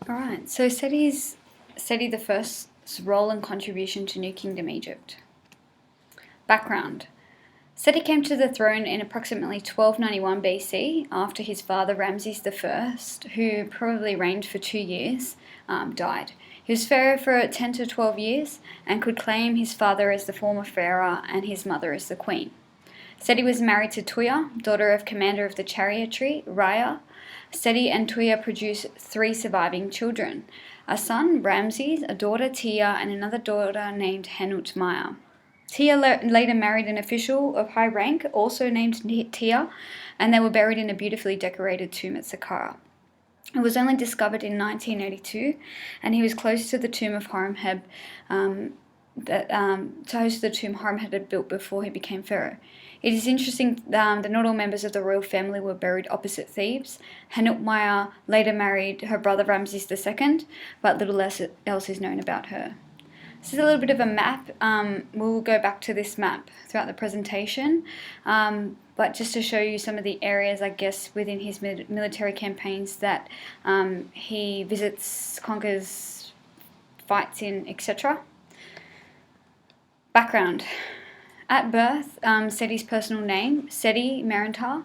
Alright, so Seti the First's role and contribution to New Kingdom Egypt. Background. Seti came to the throne in approximately 1291 BC after his father Ramses I, who probably reigned for 2 years, died. He was pharaoh for 10 to 12 years and could claim his father as the former pharaoh and his mother as the queen. Seti was married to Tuya, daughter of commander of the chariotry, Raya. Seti and Tuya produced 3 surviving children, a son, Ramses, a daughter, Tia, and another daughter named Henut Maya. Tia later married an official of high rank, also named Tia, and they were buried in a beautifully decorated tomb at Saqqara. It was only discovered in 1982, and he was close to the tomb of Horemheb, to host the tomb Horemheb had built before he became pharaoh. It is interesting that not all members of the royal family were buried opposite Thebes. Henut Maya later married her brother Ramses II, but little else is known about her. This is a little bit of a map. We'll go back to this map throughout the presentation, but just to show you some of the areas, I guess, within his military campaigns that he visits, conquers, fights in, etc. Background. At birth, Seti's personal name, Seti Merentar,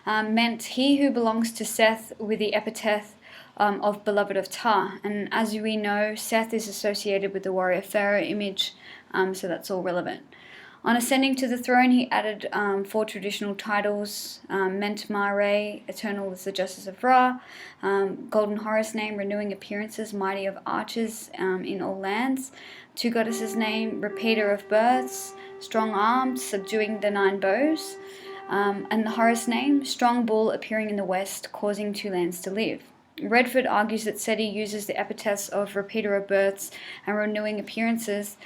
meant he who belongs to Seth, with the epithet of beloved of Ptah. And as we know, Seth is associated with the warrior pharaoh image, so that's all relevant. On ascending to the throne, he added 4 traditional titles: Ment Mare, eternal is the justice of Ra; golden Horus name, renewing appearances, mighty of archers in all lands; 2 goddesses name, repeater of births, strong arms, subduing the 9 bows; and the Horus name, strong bull appearing in the west, causing 2 lands to live. Redford argues that Seti uses the epithets of repeater of births and renewing appearances,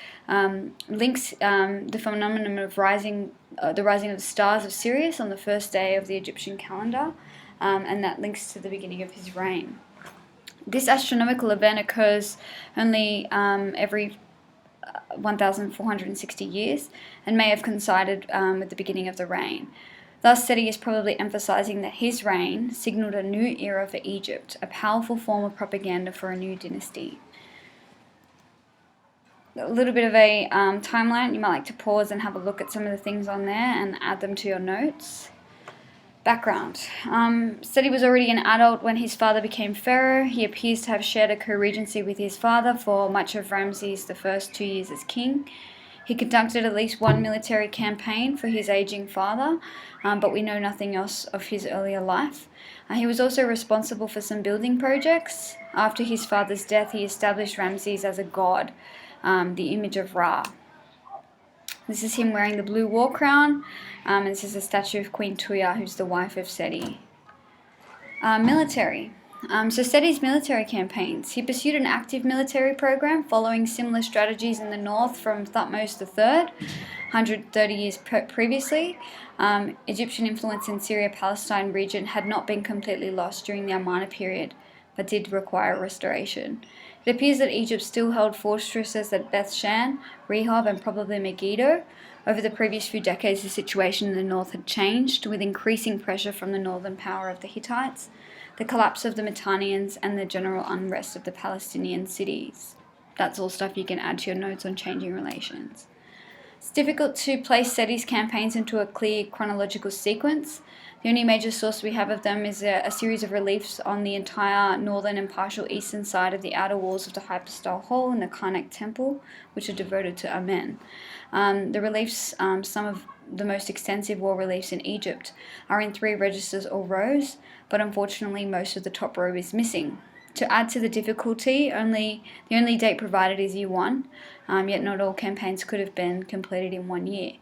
links the phenomenon of the rising of the stars of Sirius on the first day of the Egyptian calendar, and that links to the beginning of his reign. This astronomical event occurs only every 1,460 years and may have coincided with the beginning of the reign. Thus, Seti is probably emphasizing that his reign signaled a new era for Egypt, a powerful form of propaganda for a new dynasty. A little bit of a timeline. You might like to pause and have a look at some of the things on there and add them to your notes. Background. Seti was already an adult when his father became pharaoh. He appears to have shared a co-regency with his father for much of Ramses the first 2 years as king. He conducted at least 1 military campaign for his aging father, but we know nothing else of his earlier life. He was also responsible for some building projects. After his father's death, he established Ramses as a god, the image of Ra. This is him wearing the blue war crown, and this is a statue of Queen Tuya, who's the wife of Seti. Military. So Seti's military campaigns. He pursued an active military program following similar strategies in the north from Thutmose III, 130 years previously. Egyptian influence in Syria-Palestine region had not been completely lost during the Amarna period, but did require restoration. It appears that Egypt still held fortresses at Beth Shan, Rehob, and probably Megiddo. Over the previous few decades, the situation in the north had changed, with increasing pressure from the northern power of the Hittites, the collapse of the Mitannians, and the general unrest of the Palestinian cities. That's all stuff you can add to your notes on changing relations. It's difficult to place Seti's campaigns into a clear chronological sequence. The only major source we have of them is a series of reliefs on the entire northern and partial eastern side of the outer walls of the Hypostyle Hall and the Karnak Temple, which are devoted to Amen. The reliefs, some of the most extensive wall reliefs in Egypt, are in 3 registers or rows, but unfortunately most of the top row is missing. To add to the difficulty, the only date provided is year 1, yet not all campaigns could have been completed in 1 year.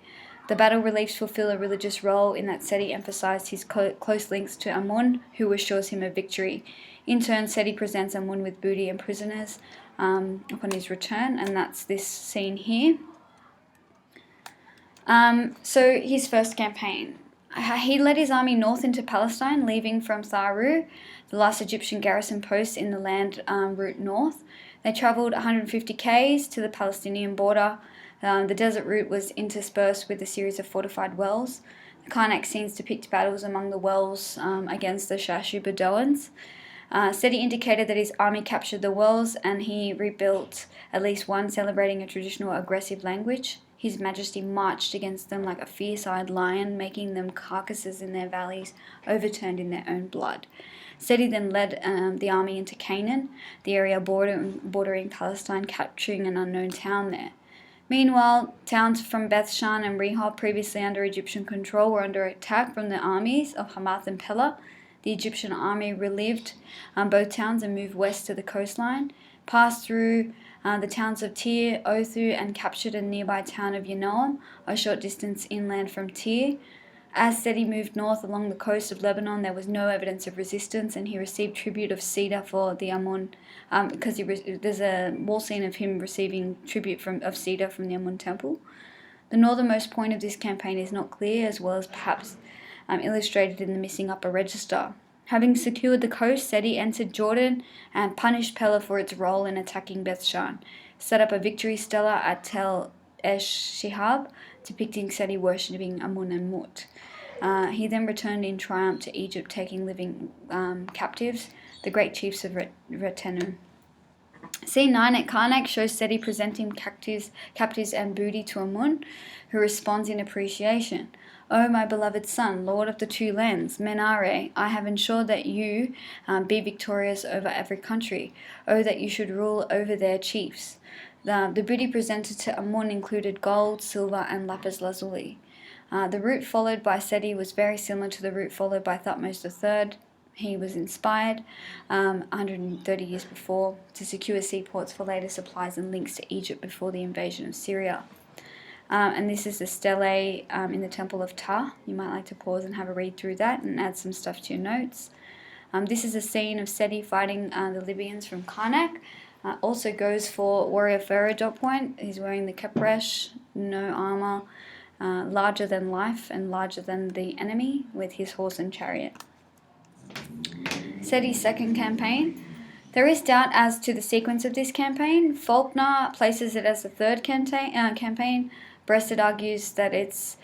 The battle reliefs fulfill a religious role in that Seti emphasized his close links to Amun, who assures him of victory. In turn, Seti presents Amun with booty and prisoners upon his return, and that's this scene here. So his first campaign. He led his army north into Palestine, leaving from Tharu, the last Egyptian garrison post in the land route north. They travelled 150 k's to the Palestinian border. The desert route was interspersed with a series of fortified wells. The Karnak scenes depict battles among the wells against the Shashu Bedouins. Seti indicated that his army captured the wells and he rebuilt at least one, celebrating a traditional aggressive language. His Majesty marched against them like a fierce-eyed lion, making them carcasses in their valleys, overturned in their own blood. Seti then led the army into Canaan, the area bordering Palestine, capturing an unknown town there. Meanwhile, towns from Bethshan and Rehob, previously under Egyptian control, were under attack from the armies of Hamath and Pella. The Egyptian army relieved both towns and moved west to the coastline, passed through the towns of Tyre, Othu, and captured a nearby town of Yanoam, a short distance inland from Tyre. As Seti moved north along the coast of Lebanon, there was no evidence of resistance, and he received tribute of cedar for the Amun, because there's a wall scene of him receiving tribute of cedar from the Amun temple. The northernmost point of this campaign is not clear, as well as perhaps illustrated in the missing upper register. Having secured the coast, Seti entered Jordan and punished Pella for its role in attacking Bethshan, set up a victory stela at Tel Esh-Shihab, depicting Seti worshipping Amun and Mut. He then returned in triumph to Egypt, taking living captives, the great chiefs of Retenu. Scene 9 at Karnak shows Seti presenting captives and booty to Amun, who responds in appreciation. "O my beloved son, Lord of the two lands, Menare, I have ensured that you be victorious over every country. Oh, that you should rule over their chiefs." The booty presented to Amun included gold, silver, and lapis lazuli. The route followed by Seti was very similar to the route followed by Thutmose III. He was inspired 130 years before to secure seaports for later supplies and links to Egypt before the invasion of Syria. And this is the stele in the Temple of Ptah. You might like to pause and have a read through that and add some stuff to your notes. This is a scene of Seti fighting the Libyans from Karnak. Also goes for warrior pharaoh dot point. He's wearing the kepresh, no armor, larger than life and larger than the enemy, with his horse and chariot. Seti's second campaign. There is doubt as to the sequence of this campaign. Faulkner places it as the third campaign. Breasted argues that it's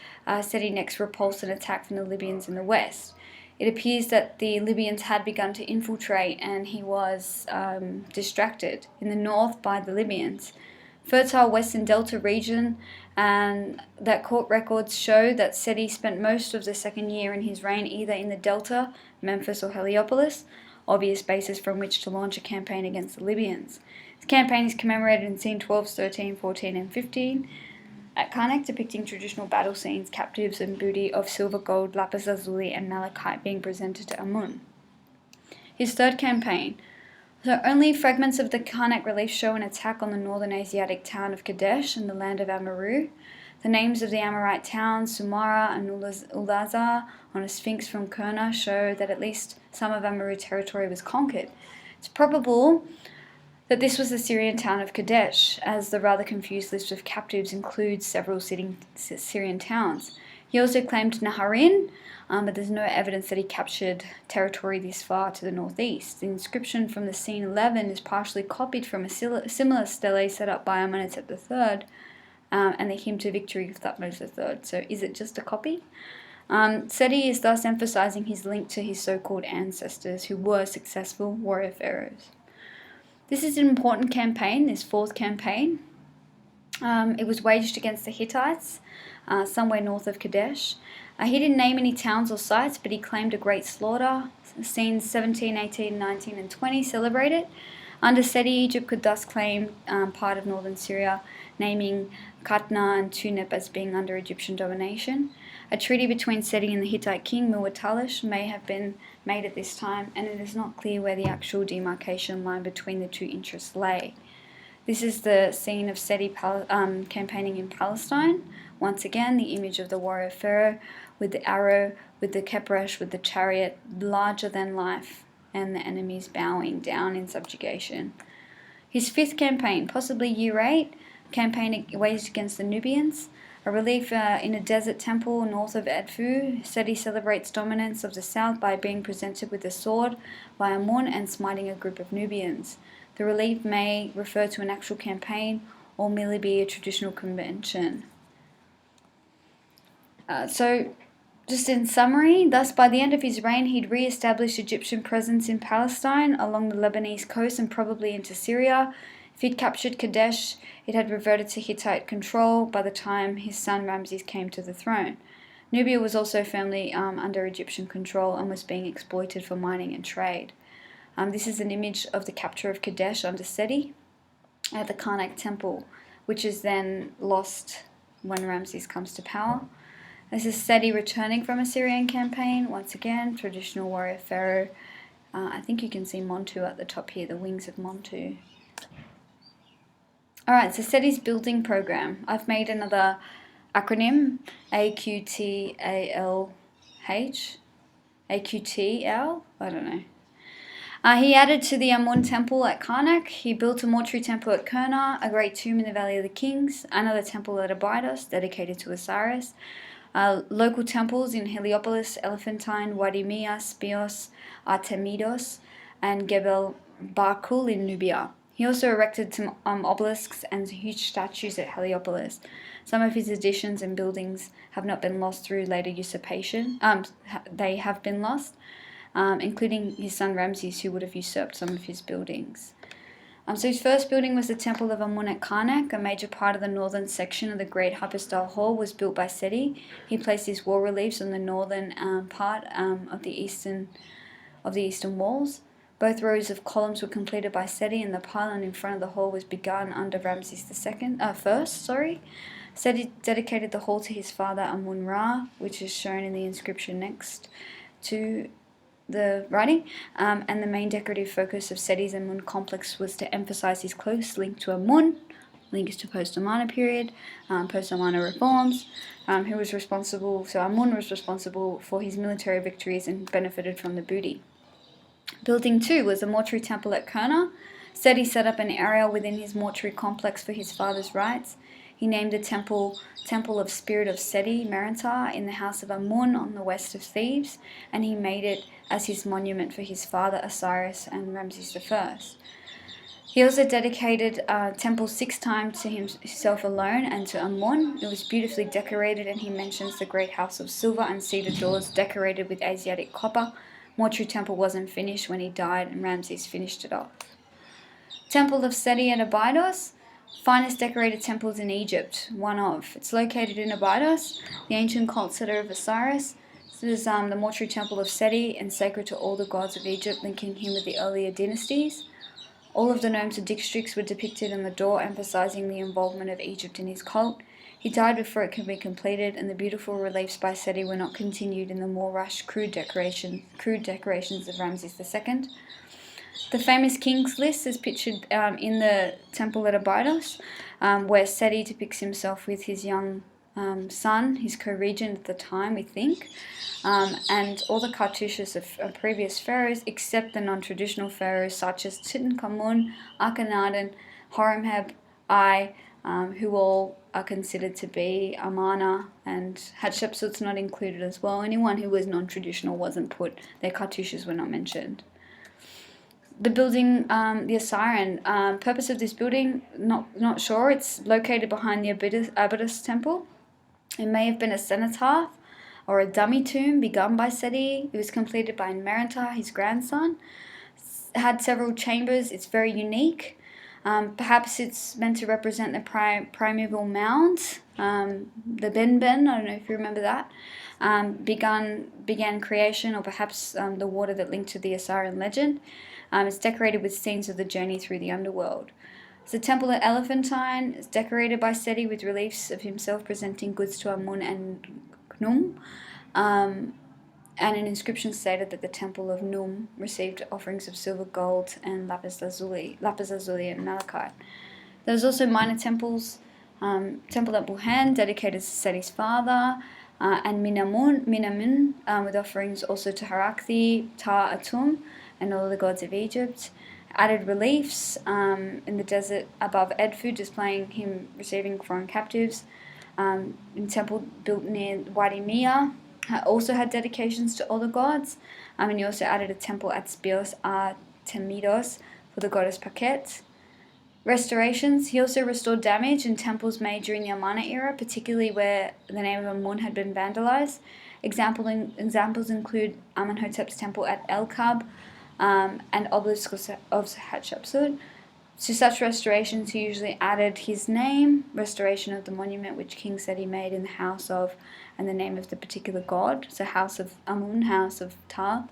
Seti next repulsed an attack from the Libyans in the west. It appears that the Libyans had begun to infiltrate and he was distracted in the north by the Libyans. Fertile Western Delta region, and that court records show that Seti spent most of the second year in his reign either in the Delta, Memphis or Heliopolis, obvious basis from which to launch a campaign against the Libyans. This campaign is commemorated in scene 12, 13, 14 and 15 at Karnak, depicting traditional battle scenes, captives and booty of silver, gold, lapis lazuli and malachite being presented to Amun. His third campaign. So only fragments of the Karnak relief show an attack on the northern Asiatic town of Kadesh and the land of Amurru. The names of the Amorite towns, Sumara and Ulazar, on a sphinx from Kurna, show that at least some of Amurru territory was conquered. It's probable that this was the Syrian town of Kadesh, as the rather confused list of captives includes several Syrian towns. He also claimed Naharin, but there's no evidence that he captured territory this far to the northeast. The inscription from the scene 11 is partially copied from a similar stele set up by Amenhotep III and the hymn to victory of Thutmose III. So is it just a copy? Seti is thus emphasizing his link to his so-called ancestors who were successful warrior pharaohs. This is an important campaign, this fourth campaign. It was waged against the Hittites, somewhere north of Kadesh. He didn't name any towns or sites, but he claimed a great slaughter. Scenes 17, 18, 19, and 20 celebrate it. Under Seti, Egypt could thus claim part of northern Syria, naming Katna and Tunep as being under Egyptian domination. A treaty between Seti and the Hittite king Muwatallish may have been made at this time, and it is not clear where the actual demarcation line between the two interests lay. This is the scene of Seti campaigning in Palestine. Once again, the image of the warrior pharaoh with the arrow, with the kepresh, with the chariot, larger than life, and the enemies bowing down in subjugation. His fifth campaign, possibly year 8, campaign waged against the Nubians. A relief in a desert temple north of Edfu, Seti celebrates dominance of the south by being presented with a sword by Amun and smiting a group of Nubians. The relief may refer to an actual campaign or merely be a traditional convention. So Just in summary, thus by the end of his reign, he'd re-established Egyptian presence in Palestine, along the Lebanese coast, and probably into Syria. If he'd captured Kadesh, it had reverted to Hittite control by the time his son Ramses came to the throne. Nubia was also firmly under Egyptian control and was being exploited for mining and trade. This is an image of the capture of Kadesh under Seti at the Karnak temple, which is then lost when Ramses comes to power. This is Seti returning from a Syrian campaign. Once again, traditional warrior pharaoh. I think you can see Montu at the top here, the wings of Montu. Alright, so Seti's building program. I've made another acronym, AQTALH. AQTL? I don't know. He added to the Amun temple at Karnak. He built a mortuary temple at Kurna, a great tomb in the Valley of the Kings, another temple at Abydos dedicated to Osiris. Local temples in Heliopolis, Elephantine, Wadi Mia, Spios, Artemidos, and Gebel Barkul in Nubia. He also erected some obelisks and huge statues at Heliopolis. Some of his additions and buildings have not been lost through later usurpation. They have been lost, including his son Ramses, who would have usurped some of his buildings. So his first building was the Temple of Amun at Karnak. A major part of the northern section of the Great Hypostyle Hall was built by Seti. He placed his wall reliefs on the northern part of the eastern walls. Both rows of columns were completed by Seti, and the pylon in front of the hall was begun under Ramses first. Seti dedicated the hall to his father Amun-Ra, which is shown in the inscription next to the writing, and the main decorative focus of Seti's Amun complex was to emphasize his close link to Amun, links to post-Amarna period, post-Amarna reforms, Amun was responsible for his military victories and benefited from the booty. Building 2 was the mortuary temple at Kurna. Seti set up an area within his mortuary complex for his father's rites. He named the temple of Spirit of Seti, Merentar, in the house of Amun on the west of Thebes, and he made it as his monument for his father Osiris and Ramses I. He also dedicated temple 6 times to himself alone and to Amun. It was beautifully decorated, and he mentions the great house of silver and cedar doors decorated with Asiatic copper. Mortuary temple wasn't finished when he died, and Ramses finished it off. Temple of Seti at Abydos, finest decorated temples in Egypt, one of. It's located in Abydos, the ancient cult center of Osiris. This is the mortuary temple of Seti and sacred to all the gods of Egypt, linking him with the earlier dynasties. All of the gnomes and districts were depicted on the door, emphasizing the involvement of Egypt in his cult. He died before it could be completed, and the beautiful reliefs by Seti were not continued in the more rushed, crude decorations of Ramses II. The famous King's List is pictured in the temple at Abydos, where Seti depicts himself with his young son, his co-regent at the time, we think, and all the cartouches of previous pharaohs, except the non-traditional pharaohs such as Tutankhamun, Akhenaten, Horemheb I, who all are considered to be Amarna, and Hatshepsut's not included as well. Anyone who was non-traditional wasn't put, their cartouches were not mentioned. The building, the Osirian, purpose of this building, not sure. It's located behind the Abydos temple. It may have been a cenotaph or a dummy tomb begun by Seti. It was completed by Merentar, his grandson. It had several chambers. It's very unique. Perhaps it's meant to represent the primeval mound, the Ben, I don't know if you remember that, began creation, or perhaps the water that linked to the Osirian legend. It's decorated with scenes of the journey through the underworld. The temple at Elephantine is decorated by Seti with reliefs of himself presenting goods to Amun and Khnum. And an inscription stated that the temple of Num received offerings of silver, gold, and lapis lazuli and malachite. There's also minor temples, temple at Buhan, dedicated to Seti's father, and Minamun, with offerings also to Harakthi, Ta Atum, and all the gods of Egypt. Added reliefs in the desert above Edfu, displaying him receiving foreign captives. In temple built near Wadi Mia, also had dedications to all the gods, and he also added a temple at Spios Artemidos for the goddess Paquette. Restorations. He also restored damage in temples made during the Amarna era, particularly where the name of Amun had been vandalized, Examples include Amenhotep's temple at El Kab and obelisks of Hatshepsut. To such restorations, he usually added his name, restoration of the monument which King Seti made in the house of, and the name of the particular god, so house of Amun, house of Ta.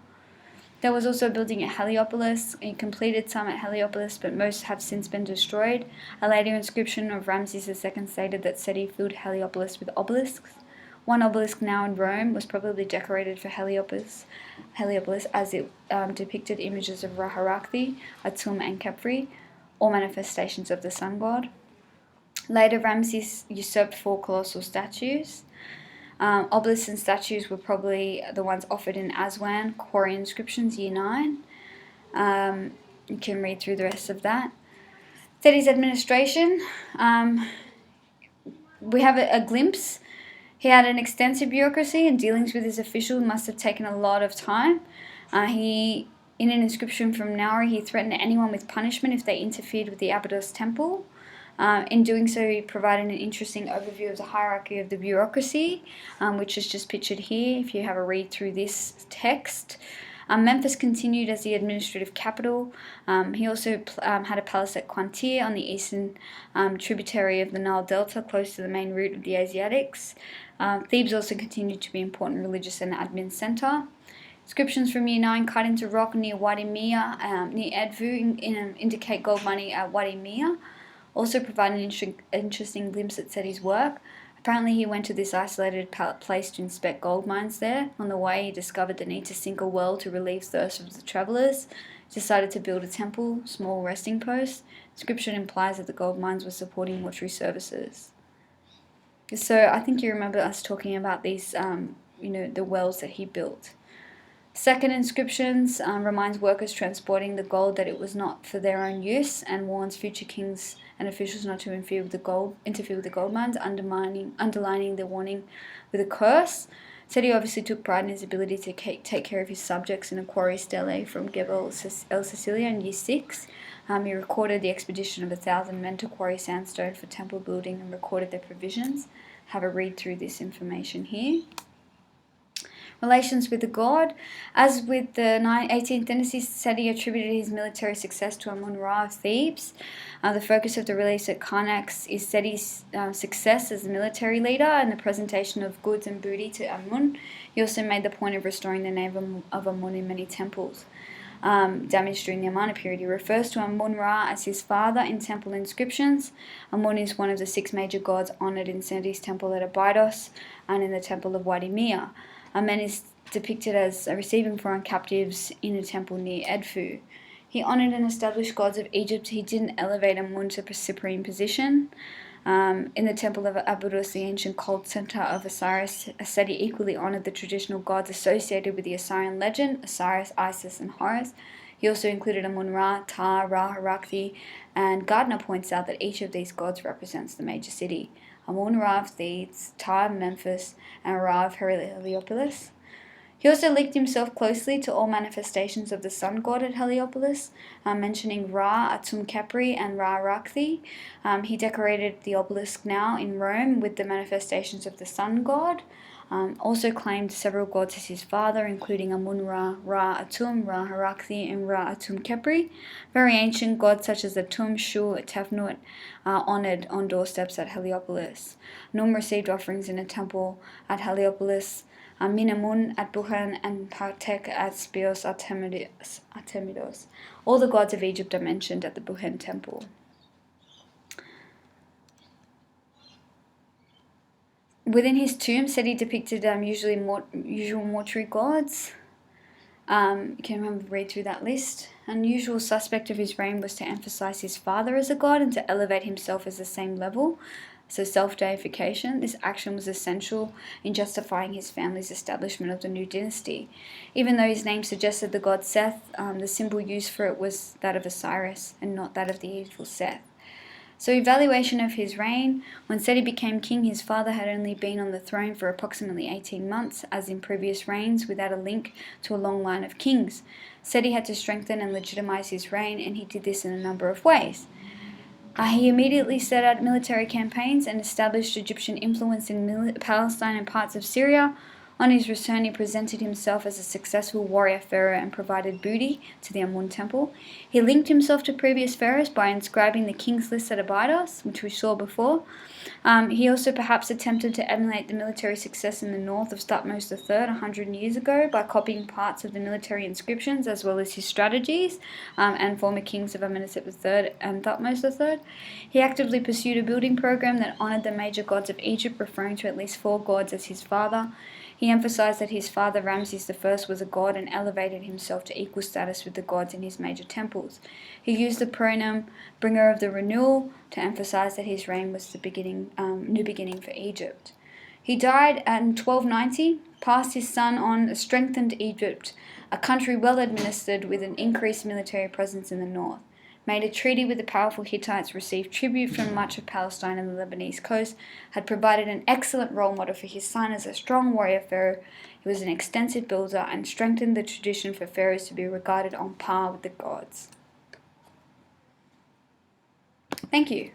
There was also building at Heliopolis. He completed some at Heliopolis, but most have since been destroyed. A later inscription of Ramses II stated that Seti filled Heliopolis with obelisks. One obelisk now in Rome was probably decorated for Heliopolis as it depicted images of Ra-Harakthi, Atum, and Khepri, all manifestations of the sun god. Later, Ramses usurped 4 colossal statues. Obelisks and statues were probably the ones offered in Aswan, quarry inscriptions, year 9. You can read through the rest of that. Seti's administration, we have a glimpse. He had an extensive bureaucracy, and dealings with his officials must have taken a lot of time. In an inscription from Nauri, he threatened anyone with punishment if they interfered with the Abydos temple. In doing so, he provided an interesting overview of the hierarchy of the bureaucracy, which is just pictured here if you have a read through this text. Memphis continued as the administrative capital. He also had a palace at Qantir on the eastern tributary of the Nile Delta, close to the main route of the Asiatics. Thebes also continued to be an important religious and admin centre. Inscriptions from year 9 cut into rock near Wadi Mia, near Edfu, indicate gold mining at Wadi Mia. Also provide an interesting glimpse at Seti's work. Apparently he went to this isolated place to inspect gold mines there. On the way, he discovered the need to sink a well to relieve thirst of the travellers. He decided to build a temple, small resting post. Inscription implies that the gold mines were supporting mortuary services. So I think you remember us talking about these, the wells that he built. Second inscriptions reminds workers transporting the gold that it was not for their own use, and warns future kings and officials not to interfere with the gold mines, underlining the warning with a curse. Seti obviously took pride in his ability to take care of his subjects in a quarry stele from Gebel El Sicilia in year 6. He recorded the expedition of 1,000 men to quarry sandstone for temple building and recorded their provisions. Have a read through this information here. Relations with the god. As with the 18th dynasty, Seti attributed his military success to Amun-Ra of Thebes. The focus of the release at Karnax is Seti's success as a military leader and the presentation of goods and booty to Amun. He also made the point of restoring the name of Amun in many temples damaged during the Amarna period. He refers to Amun-Ra as his father in temple inscriptions. Amun is one of the 6 major gods honoured in Seti's temple at Abydos and in the temple of Wadi Mia. Amen is depicted as receiving foreign captives in a temple near Edfu. He honoured and established gods of Egypt. He didn't elevate Amun to a supreme position. In the temple of Abydos, the ancient cult centre of Osiris, Seti equally honoured the traditional gods associated with the Osirian legend, Osiris, Isis, and Horus. He also included Amun-Ra, Ta, Ra-Harakthi, and Gardner points out that each of these gods represents the major city. Amun-Ra of Thebes, Ta of Memphis, and Ra of Heliopolis. He also linked himself closely to all manifestations of the sun god at Heliopolis, mentioning Ra, Atum Khepri, and Ra-Harakthi. He decorated the obelisk now in Rome with the manifestations of the sun god. Also claimed several gods as his father, including Amun-Ra, Ra-Atum, Ra-Harakthi, and Ra-Atum Khepri. Very ancient gods such as Atum, Shu, Tefnut are honoured on doorsteps at Heliopolis. Num received offerings in a temple at Heliopolis, Minamun at Buchan, and Partek at Spios Artemidos. All the gods of Egypt are mentioned at the Buchan temple. Within his tomb, Seti depicted usual mortuary gods. You can read through that list. An usual suspect of his reign was to emphasize his father as a god and to elevate himself as the same level. So self-deification, this action was essential in justifying his family's establishment of the new dynasty. Even though his name suggested the god Seth, the symbol used for it was that of Osiris and not that of the evil Seth. So evaluation of his reign. When Seti became king, his father had only been on the throne for approximately 18 months, as in previous reigns, without a link to a long line of kings. Seti had to strengthen and legitimize his reign, and he did this in a number of ways. He immediately set out military campaigns and established Egyptian influence in Palestine and parts of Syria. On his return, he presented himself as a successful warrior pharaoh and provided booty to the Amun temple. He linked himself to previous pharaohs by inscribing the king's list at Abydos, which we saw before. He also perhaps attempted to emulate the military success in the north of Thutmose III 100 years ago by copying parts of the military inscriptions as well as his strategies and former kings of Amenhotep III and Thutmose III. He actively pursued a building program that honored the major gods of Egypt, referring to at least 4 gods as his father. He emphasized that his father Ramses I was a god and elevated himself to equal status with the gods in his major temples. He used the pronoun bringer of the renewal to emphasize that his reign was the new beginning for Egypt. He died in 1290, passed his son on, strengthened Egypt, a country well administered with an increased military presence in the north, made a treaty with the powerful Hittites, received tribute from much of Palestine and the Lebanese coast, had provided an excellent role model for his son as a strong warrior pharaoh. He was an extensive builder and strengthened the tradition for pharaohs to be regarded on par with the gods. Thank you.